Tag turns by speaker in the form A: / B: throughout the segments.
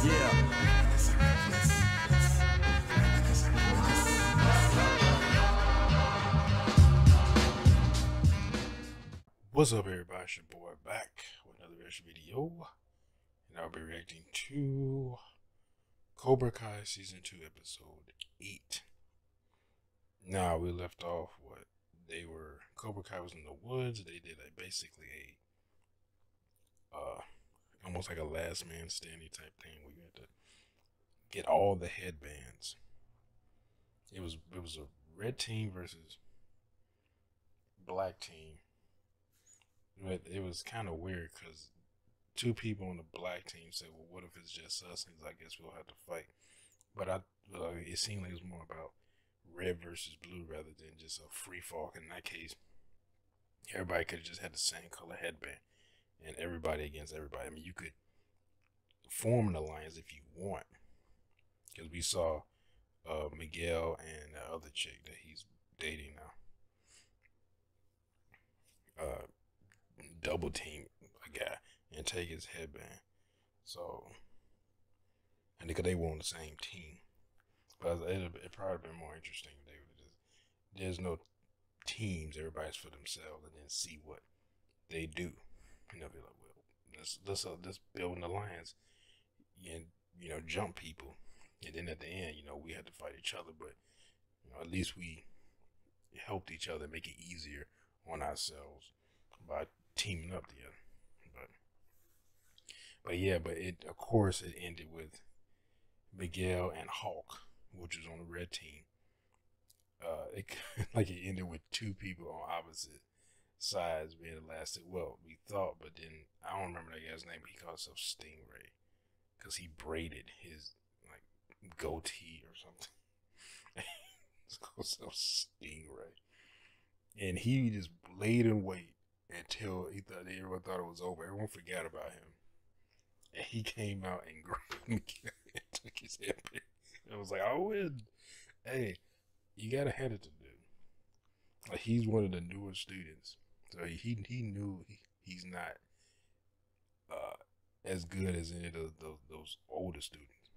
A: Yeah. What's up, everybody? It's your boy back with another reaction video, and I'll be reacting to Cobra Kai Season 2, Episode 8. Now, we left off Cobra Kai was in the woods. They did basically almost like a last man standing type thing where you had to get all the headbands. It was a red team versus black team. But it was kind of weird because two people on the black team said, well, what if it's just us? And I guess we'll have to fight. But it seemed like it was more about red versus blue rather than just a free fall. In that case, everybody could have just had the same color headband and everybody against everybody. I mean, you could form an alliance if you want. Because we saw Miguel and the other chick that he's dating now. Double team a guy and take his headband. So, and because they were on the same team, but it probably been more interesting. They would just, there's no teams, everybody's for themselves, and then see what they do. You know, be like, well, let's build an alliance, and jump people, and then at the end, we had to fight each other, but at least we helped each other, make it easier on ourselves by teaming up together. But it, of course, it ended with Miguel and Hulk, which was on the red team. It ended with two people on opposite sides being lasted. Well, we thought, but then I don't remember that guy's name. But he called himself Stingray because he braided his goatee or something. He called himself Stingray, and he just laid in wait until everyone thought it was over. Everyone forgot about him. And he came out and grabbed Miguel and took his headband. It was like, I win. Hey, you gotta hand it to dude. He's one of the newer students. So he knew he's not as good as any of those older students.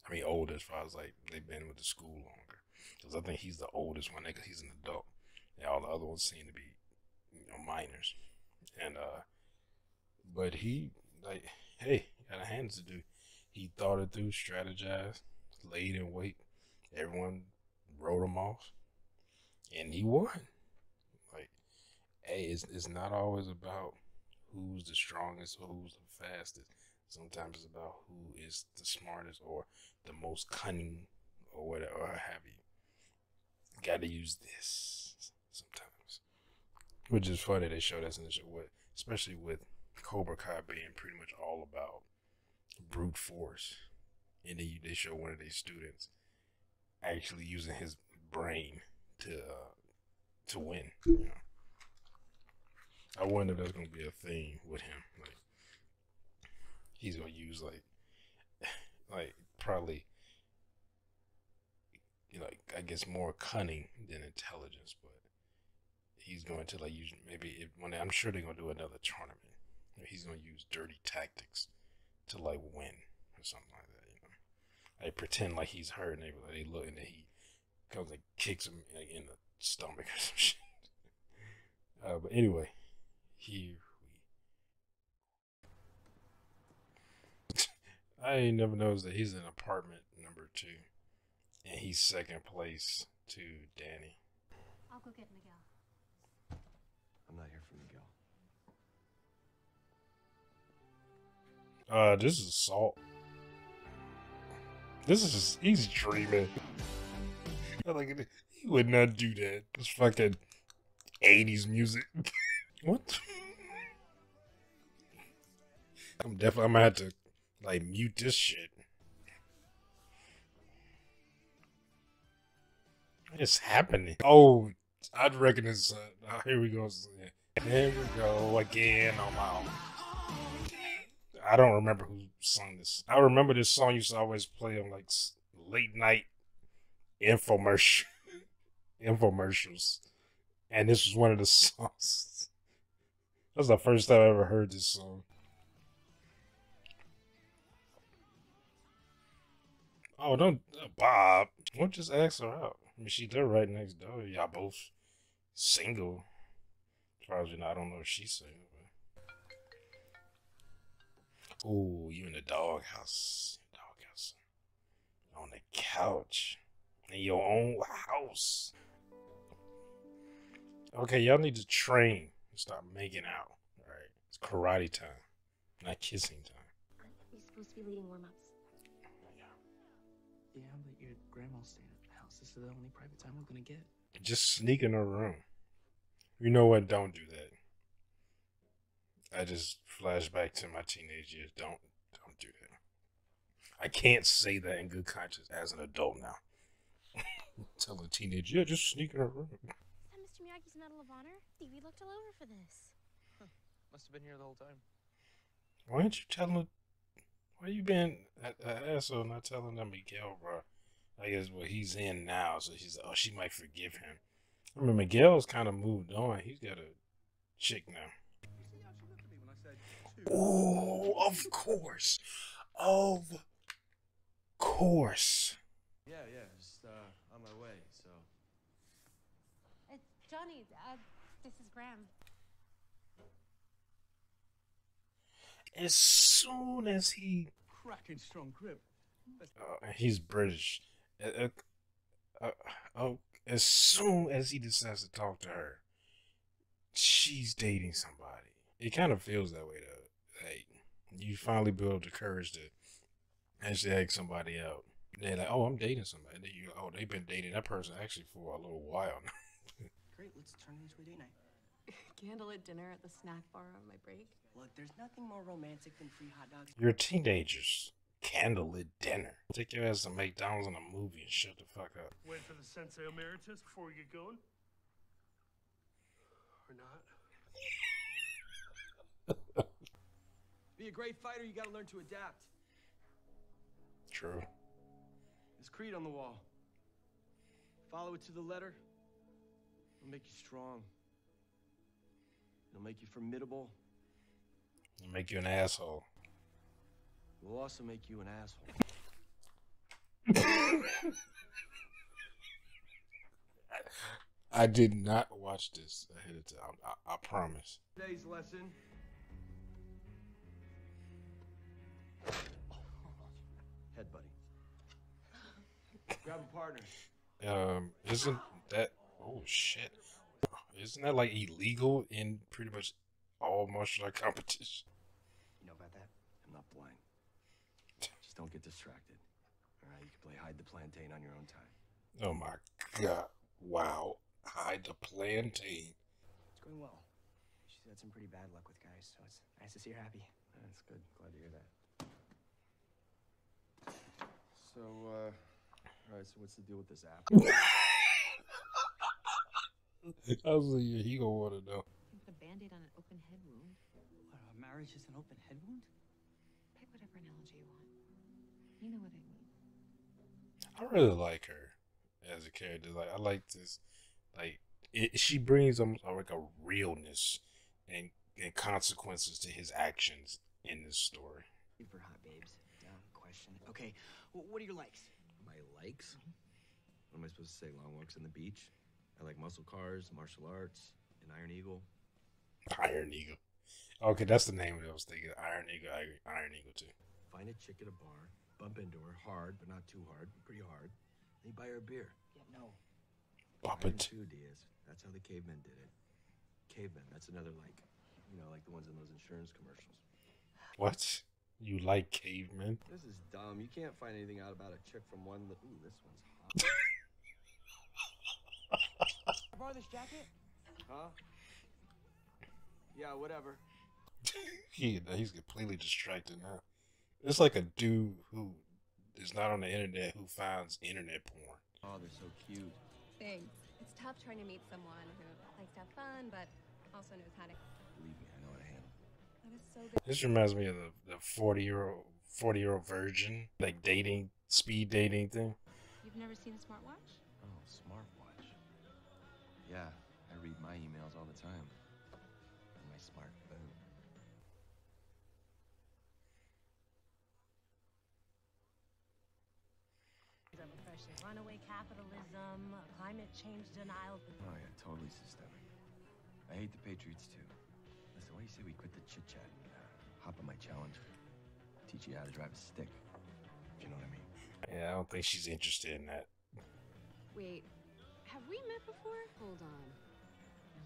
A: I mean, older as far as they've been with the school longer. Because I think he's the oldest one because he's an adult. And all the other ones seem to be minors. And but he hey, got a hand to do. He thought it through, strategized, laid in wait. Everyone wrote him off, and he won. Hey, it's not always about who's the strongest or who's the fastest. Sometimes it's about who is the smartest or the most cunning or whatever, or have you. Got to use this sometimes. Which is funny they showed us in the show, especially with Cobra Kai being pretty much all about brute force. And then they show one of their students actually using his brain to win. I wonder if that's gonna be a thing with him. He's gonna use probably I guess more cunning than intelligence, but he's going to use I'm sure they're gonna do another tournament. He's gonna use dirty tactics to win or something like that. Pretend like he's hurt, and they look, and then he comes and kicks him in the stomach or some shit. But anyway, here I ain't never noticed that he's in apartment number 2, and he's second place to Danny.
B: I'll go get Miguel.
C: I'm not here for Miguel.
A: This is assault. This is just, he's dreaming. He would not do that. It's fucking 80s music. What? I'm gonna have to mute this shit. What is happening? Oh, I'd reckon it's here we go. Here we go again on my own. I don't remember who sung this. I remember this song used to always play on late night infomercials. And this was one of the songs. That was the first time I ever heard this song. Oh, don't, Bob. Don't just ask her out. I mean, she live right next door. Y'all both single. As far as you know, I don't know if she's single. But... Oh, you in the doghouse. Doghouse. On the couch. In your own house. Okay, y'all need to train and start making out. Alright. It's karate time. Not kissing time.
B: You're supposed to be leading warm-ups.
D: Yeah, but your grandma's staying at the house. This is the only private time we're gonna get.
A: Just sneak in her room. You know what? Don't do that. I just flash back to my teenage years. Don't do that. I can't say that in good conscience as an adult now. Tell a teenager, yeah, just sneak in her room.
B: Is that Mr. Miyagi's Medal of Honor? We looked all over for this.
D: Must have been here the whole time.
A: Why aren't you telling? Why you been an asshole not telling them Miguel, bro? I guess well he's in now, so she's oh she might forgive him. I mean Miguel's kind of moved on. He's got a chick now. Oh, of course, of course.
C: Yeah, just on my way. So
B: It's Johnny. This is Graham.
A: As soon as he
D: Cracking strong grip.
A: he's British. As soon as he decides to talk to her, she's dating somebody. It kind of feels that way though. Like you finally build the courage to actually ask somebody out. They're like, "Oh, I'm dating somebody." Then you, oh, they've been dating that person actually for a little while now.
D: Great, let's turn it into a date night.
E: Candlelit dinner at the snack bar on my break.
D: Look, there's nothing more romantic than free hot dogs.
A: You're teenagers. Candlelit dinner. Take your ass to McDonald's in a movie and shut the fuck up.
F: Wait for the Sensei Emeritus before we get going? Or not?
C: be a great fighter, you gotta learn to adapt.
A: True.
C: There's creed on the wall. Follow it to the letter. It'll make you strong. It'll make you formidable.
A: It'll make you an asshole.
C: It will also make you an asshole.
A: I did not watch this ahead of time. I promise.
C: Today's lesson. Head, buddy. Grab a partner.
A: Isn't that? Oh shit! Isn't that like illegal in pretty much all martial art competitions?
C: You know about that? I'm not blind. Just don't get distracted. All right, you can play hide the plantain on your own time.
A: Oh my god! Wow! Hide the plantain.
D: It's going well. She's had some pretty bad luck with guys, so it's nice to see her happy.
C: That's good. Glad to hear that. So, all right, so what's the deal with this app?
A: I was like, yeah, he gonna want to know.
E: You put a band-aid on an open head wound.
D: What, marriage is an open head wound?
E: Pick whatever analogy you want. You know what I mean.
A: I really like her as a character. Like, I like this. Like, she brings like a realness and consequences to his actions in this story.
D: For hot babes. Dumb question. Okay, what are your likes?
C: My likes? What am I supposed to say? Long walks on the beach? I like muscle cars, martial arts, an Iron Eagle.
A: Iron Eagle. Okay, that's the name of it. I was thinking Iron Eagle. Iron Eagle too.
C: Find a chick at a bar, bump into her hard, but not too hard, pretty hard. Then you buy her a beer.
D: Yeah, no.
A: Bump
C: Iron
A: it.
C: too, Diaz. That's how the cavemen did it. Cavemen. That's another like, you know, like the ones in those insurance commercials.
A: What? You like cavemen?
C: This is dumb. You can't find anything out about a chick from one. Ooh, this one's hot.
D: Borrow this jacket?
C: Huh? Yeah, whatever.
A: He's completely distracted now. It's like a dude who is not on the internet who finds internet porn.
C: Oh, they're so cute.
G: Thanks. It's tough trying to meet someone who likes to have fun, but also knows how to.
C: Believe me, I know how to handle.
G: That is so good.
A: This reminds me of the 40-year-old virgin, like dating, speed dating thing.
E: You've never seen a smartwatch?
C: Oh, smartwatch. Yeah, I read my emails all the time. On my smartphone.
H: pushing. Runaway capitalism, climate change denial.
C: Oh, yeah, totally systemic. I hate the Patriots, too. Listen, what do you say we quit the chit-chat and hop on my challenge? Teach you how to drive a stick, if you know what I mean.
A: Yeah, I don't think she's interested in that.
E: Wait, have we met before? Hold on.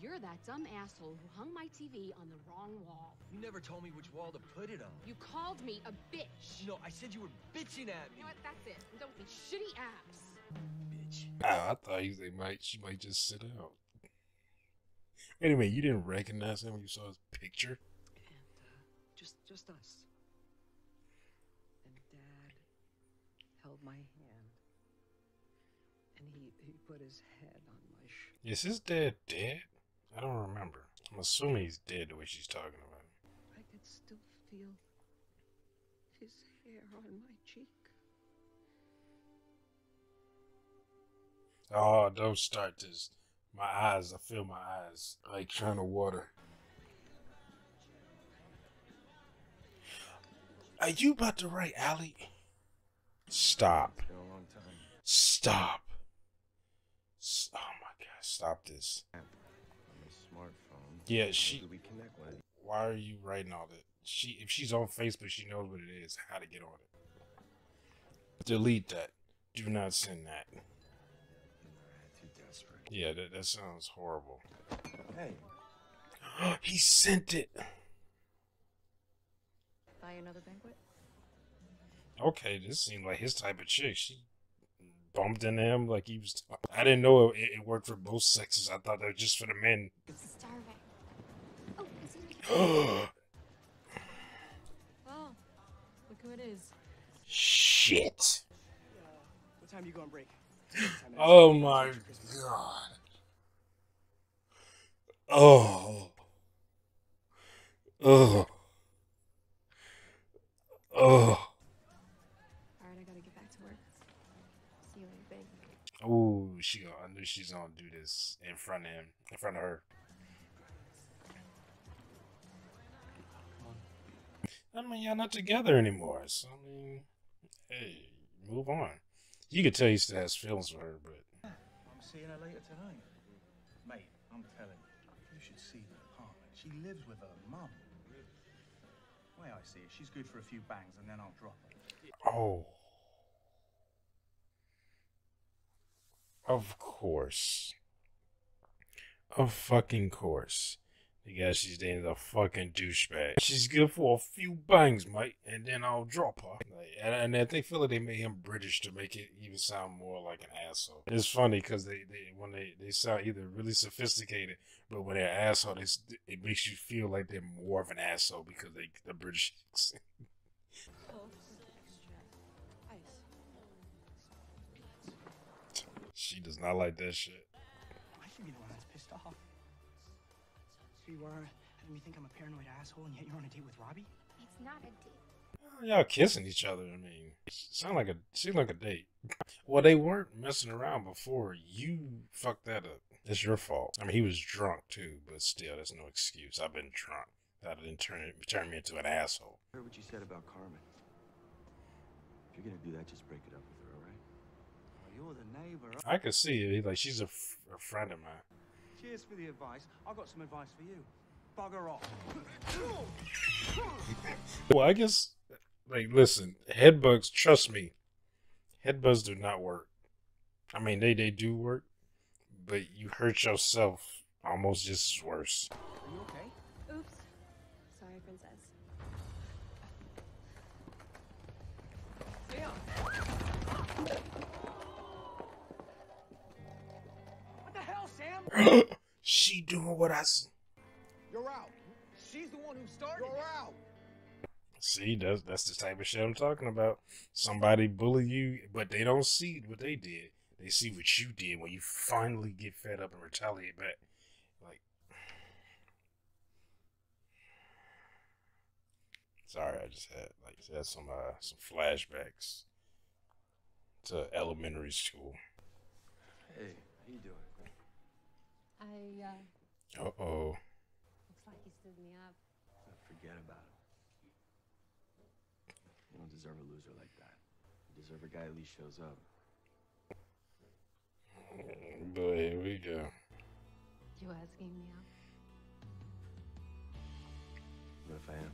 E: You're that dumb asshole who hung my TV on the wrong wall.
C: You never told me which wall to put it on.
E: You called me a bitch.
C: No, I said you were bitching at
E: You
C: me.
E: know what? That's it. Don't be shitty ass.
C: Bitch.
A: Oh, I thought she might just sit out. Wait a minute, you didn't recognize him when you saw his picture?
I: And just us. And Dad held my hand, and he put his head on my shoulder.
A: Is his dad dead? I don't remember. I'm assuming he's dead the way she's talking about him.
I: I could still feel his hair on my cheek.
A: Oh, don't start this. My eyes, I feel my eyes like trying to water. Are you about to write Allie? Stop.
C: It's been a long time.
A: Stop. Oh my God, stop this.
C: On my smartphone.
A: Yeah,
C: Maybe we connect one of these.
A: Why are you writing all that? If she's on Facebook, she knows what it is, how to get on it. Delete that. Do not send that.
C: Too desperate.
A: Yeah, that sounds horrible.
C: Hey.
A: He sent it.
G: Buy another banquet?
A: Okay, this seemed like his type of chick. She bumped into him like he was. I didn't know it worked for both sexes. I thought that was just for the men.
B: Starving. Oh, is it?
A: Oh,
G: Oh, look who it is.
A: shit.
D: What time do you go on break?
A: Oh my God. Oh. Oh. Oh.
G: Alright, I gotta get back to work. See you later, babe.
A: Ooh, I knew she's gonna do this in front of him, in front of her. I mean, y'all not together anymore, so I mean, hey, move on. You could tell he still has feelings for her, but
J: I'm seeing her later tonight. Mate, I'm telling you, you should see the apartment. She lives with her mum. The way I see it, she's good for a few bangs and then I'll drop her.
A: oh, of course, of fucking course. The guy she's dating is a fucking douchebag. She's good for a few bangs, mate, and then I'll drop her. Like, and I think feel like they made him British to make it even sound more like an asshole. It's funny because when they sound either really sophisticated, but when they're an asshole, it makes you feel like they're more of an asshole because the British. She does not like that shit.
D: I should be the one that's pissed off. So you are having me think I'm a paranoid asshole, and yet you're on a date with Robbie?
B: It's not a date.
A: Y'all kissing each other. I mean, seemed like a date. Well, they weren't messing around before. You fucked that up. It's your fault. I mean, he was drunk too, but still, that's no excuse. I've been drunk. That didn't turn me into an asshole.
C: I heard what you said about Carmen. If you're gonna do that, just break it up with her, all right?
J: Oh, you're the neighbour.
A: I could see it. Like she's a friend of mine.
J: Cheers for the advice. I've got some advice for you. Bugger off.
A: Well, I guess, like, listen, headbugs. Trust me, headbugs do not work. I mean, they do work, but you hurt yourself almost just as worse.
D: Are you okay?
G: Oops. Sorry, princess.
D: What the hell, Sam?
A: She doing what I said.
D: You're out. She's the one who started. You're out.
A: See, that's the type of shit I'm talking about. Somebody bully you, but they don't see what they did. They see what you did when you finally get fed up and retaliate back. Like, sorry, I just had some flashbacks to elementary school.
C: Hey, how you doing?
A: Uh-oh.
G: Looks like he stood me up.
C: Forget about it. You don't deserve a loser like that. You deserve a guy who at least shows up.
A: But here we go.
E: You asking me out?
C: What if I am?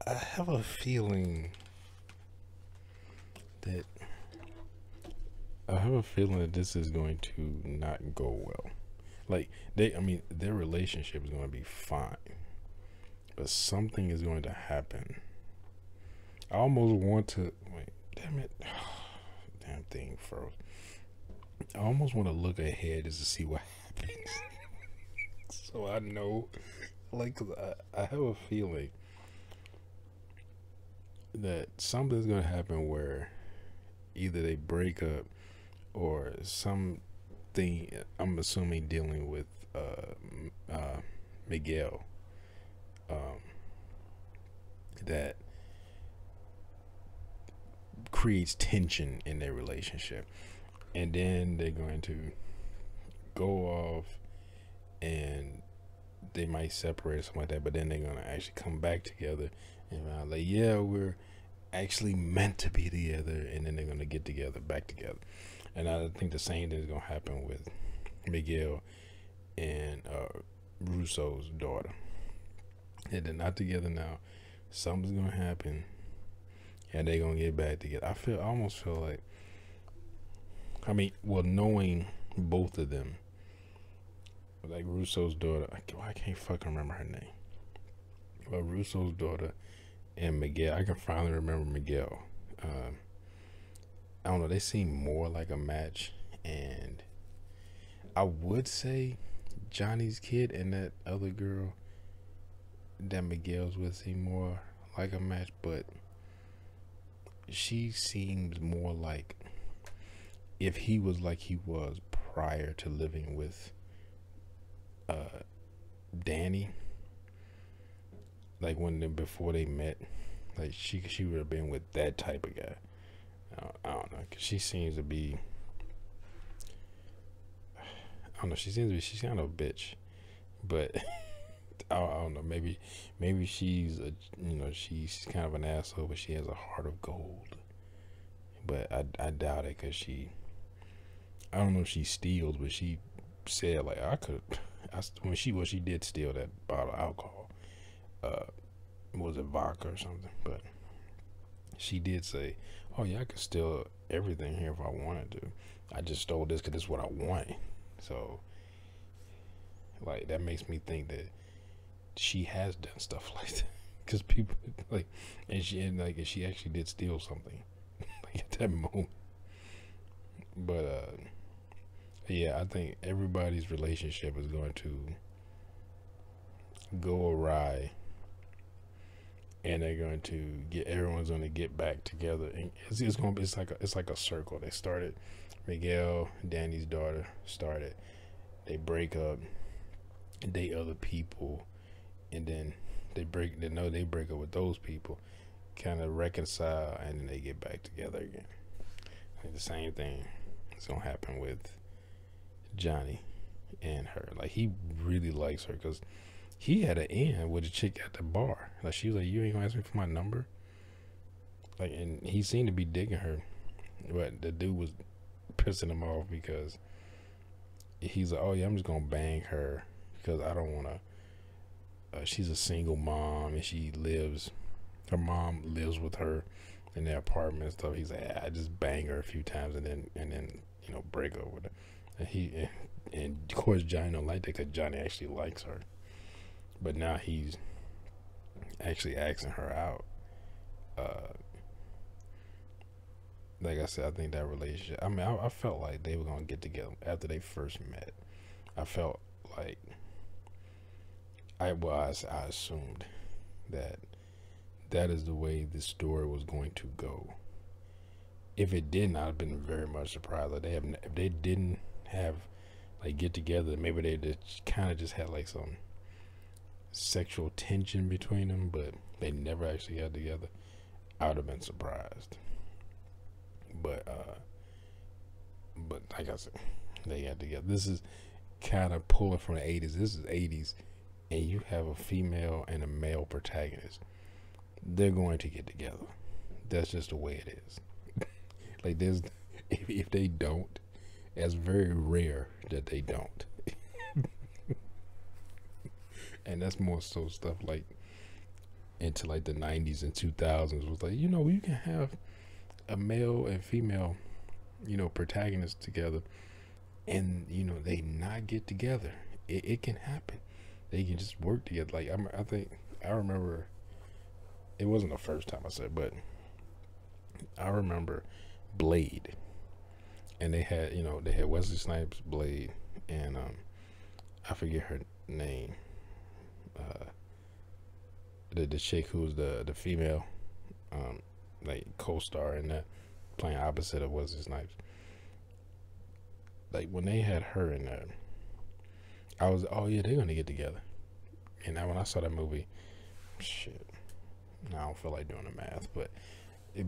A: I have a feeling that this is going to not go well. Like their relationship is going to be fine, but something is going to happen. I almost want to wait. Damn it! Damn thing froze. I almost want to look ahead just to see what happens, so I know. Like, 'cause I have a feeling that something's gonna happen where either they break up or something. I'm assuming dealing with Miguel, that creates tension in their relationship, and then they're going to go off and they might separate or something like that, but then they're gonna actually come back together and like, yeah, we're actually meant to be together, and then they're gonna get together, back together. And I think the same thing is gonna happen with Miguel and Russo's daughter. And they're not together now. Something's gonna happen, and they're gonna get back together. I almost feel like, knowing both of them, like Russo's daughter, I can't fucking remember her name. But Russo's daughter and Miguel, I can finally remember Miguel. I don't know, they seem more like a match, and I would say Johnny's kid and that other girl that Miguel's with seem more like a match, but she seems more like if he was like he was prior to living with Danny, like before they met, like she would have been with that type of guy. I don't know, cause she seems to be, I don't know, she's kind of a bitch, but I don't know, maybe she's she's kind of an asshole, but she has a heart of gold. But I doubt it, cause I don't know if she steals, but she said like when she did steal that bottle of alcohol, was it vodka or something? But she did say, oh yeah, I could steal everything here if I wanted to. I just stole this because this is what I want. So like that makes me think that she has done stuff like that, because people like, and she actually did steal something like at that moment. But yeah, I think everybody's relationship is going to go awry, and they're going to everyone's going to get back together, and it's like a circle. They started, Miguel, Danny's daughter started, they break up, date other people, and then they break up with those people, kind of reconcile, and then they get back together again. Like the same thing is gonna happen with Johnny and her. Like he really likes her, because he had an in with a chick at the bar. Like she was like, you ain't gonna ask me for my number? Like, and he seemed to be digging her, but the dude was pissing him off because he's like, oh yeah, I'm just gonna bang her because I don't wanna, she's a single mom, and her mom lives with her in their apartment and stuff. He's like, I just bang her a few times and then break up with her. And of course Johnny don't like that, because Johnny actually likes her, but now he's actually asking her out. Like I said, I think that relationship, I felt like they were gonna get together after they first met. I felt like I assumed that is the way the story was going to go. If it didn't, I'd have been very much surprised. Like if they didn't have like get together, maybe they just had like some sexual tension between them, but they never actually got together. I would have been surprised. But like I said, they got together. This is kind of pulling from the 80s. This is 80s and you have a female and a male protagonist, they're going to get together. That's just the way it is. Like there's, if they don't, it's very rare that they don't. And that's more so stuff like into like the 90s and 2000s was like, you know, you can have a male and female, you know, protagonists together, and you know they not get together. It can happen. They can just work together. Like I remember, it wasn't the first time I said, but I remember Blade, and they had, you know, they had Wesley Snipes, Blade, and I forget her name, the chick who's the female, like co-star in that, playing opposite of Wesley Snipes. Like when they had her in there, I was, oh yeah, they're gonna get together. And when I saw that movie, shit, I don't feel like doing the math, but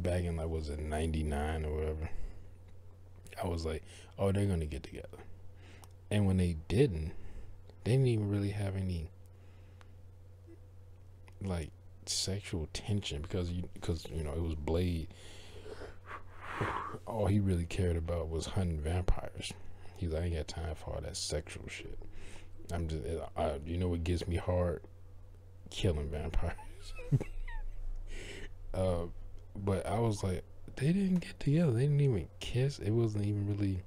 A: back in like, was it 99 or whatever, I was like, oh, they're gonna get together. And when they didn't even really have any like sexual tension, because you know, it was Blade. All he really cared about was hunting vampires. He's like, I ain't got time for all that sexual shit. I'm just, you know what gets me hard? Killing vampires. But I was like, they didn't get together. They didn't even kiss. It wasn't even really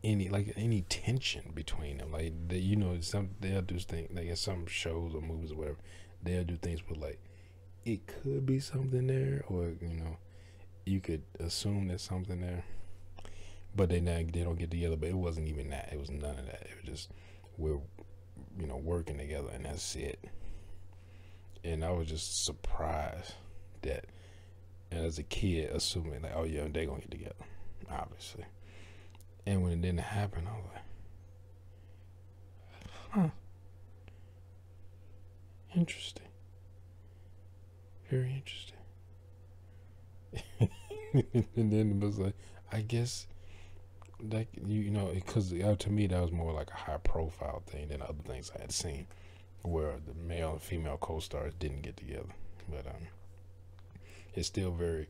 A: any tension between them. Like they, you know, they'll do things like in some shows or movies or whatever. They'll do things with like, it could be something there, or you know, you could assume there's something there, but they don't get together. But it wasn't even that. It was none of that. It was just, we're, you know, working together, and that's it. And I was just surprised that, and as a kid, assuming like, oh yeah, they're gonna get together, obviously. And when it didn't happen, I was like, huh, interesting, very interesting. And then it was like, I guess that, you know, because to me that was more like a high profile thing than other things I had seen where the male and female co-stars didn't get together. But it's still very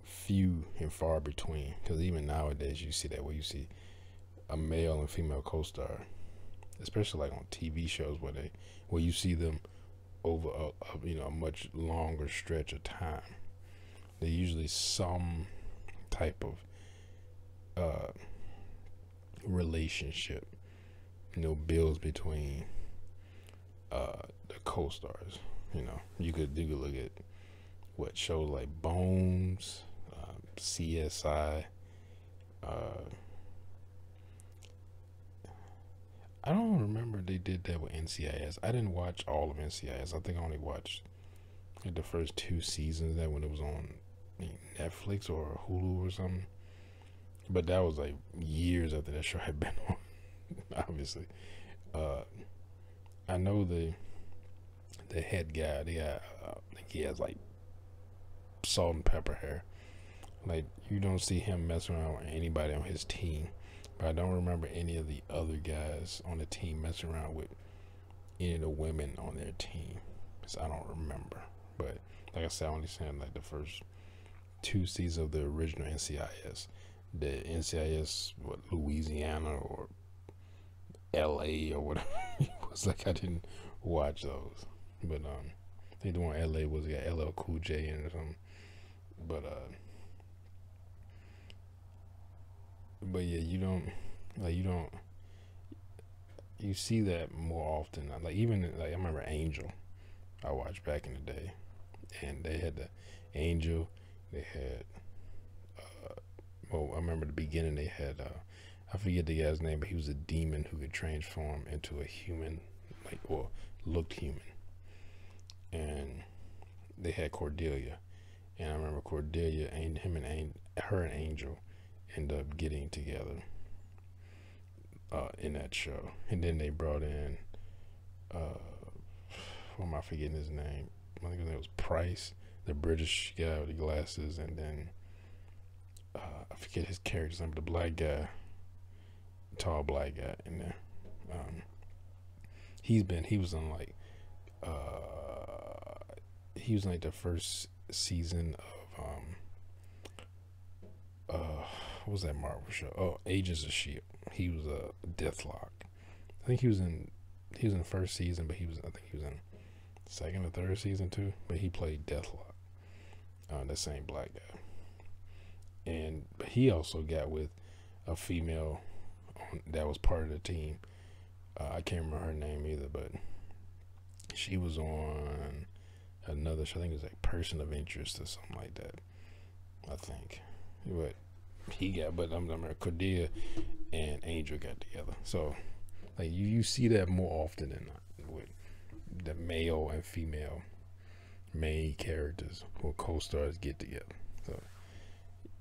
A: few and far between, because even nowadays you see that, where you see a male and female co-star, especially like on TV shows where you see them over a you know, a much longer stretch of time. There's usually some type of relationship, you know, builds between the co-stars. You know, you could look at what shows like Bones, CSI. I don't remember they did that with NCIS. I didn't watch all of NCIS. I think I only watched like the first 2 seasons of that when it was on Netflix or Hulu or something. But that was like years after that show had been on, obviously. I know the head guy, I think he has like salt and pepper hair. Like, you don't see him messing around with anybody on his team. But I don't remember any of the other guys on the team messing around with any of the women on their team. So I don't remember. But like I said, I only seen like the first 2 seasons of the original NCIS. The NCIS, what, Louisiana or LA or whatever. It was like, I didn't watch those. But I think the one LA was, yeah, LL Cool J in or something. But yeah, you see that more often. Like, even like, I remember Angel, I watched back in the day, and they had the Angel, they had I remember the beginning they had I forget the guy's name, but he was a demon who could transform into a human, like, or looked human. And they had Cordelia, and I remember Cordelia and her and Angel end up getting together in that show. And then they brought in who am I forgetting his name? I think his name was Price, the British guy with the glasses, and then I forget his character's name, but the black guy, tall black guy in there. he was on like he was in like the first season of what was that Marvel show? Oh, Agents of Shield. He was a Deathlock. I think he was in the first season, but I think he was in second or third season too. But he played Deathlock. That same black guy. And he also got with a female that was part of the team. I can't remember her name either, but she was on another show. I think it was like Person of Interest or something like that. I think. But he got, but I'm Cordelia and Angel got together. So like you see that more often than not with the male and female main characters or co-stars get together. So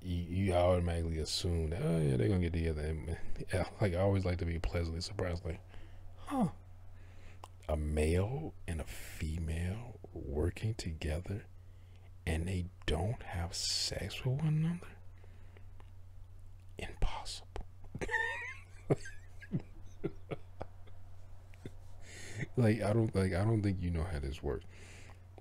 A: you automatically assume that, oh yeah, they're gonna get together. And yeah, like I always like to be pleasantly surprised, like, huh, a male and a female working together and they don't have sex with one another? Impossible. I don't think you know how this works.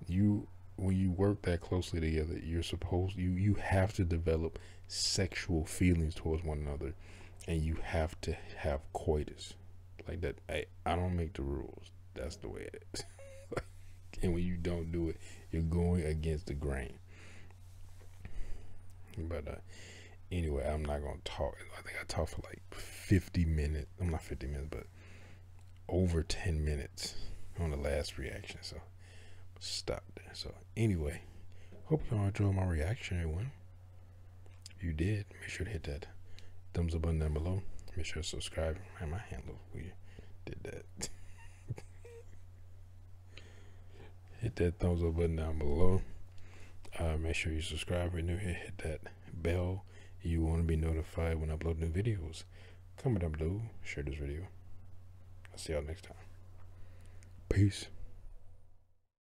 A: When you work that closely together, you have to develop sexual feelings towards one another, and you have to have coitus. Like that, I don't make the rules. That's the way it is. And when you don't do it, you're going against the grain. But anyway, I'm not gonna talk. I think I talked for like 50 minutes. I'm not 50 minutes, but over 10 minutes on the last reaction. So stop there. So anyway, hope y'all enjoyed my reaction, everyone. If you did, make sure to hit that thumbs up button down below. Make sure to subscribe. I had my hand up. We did that. Hit that thumbs up button down below. Make sure you subscribe if you're new here. Hit that bell. You want to be notified when I upload new videos. Comment down below. Share this video. I'll see y'all next time. Peace.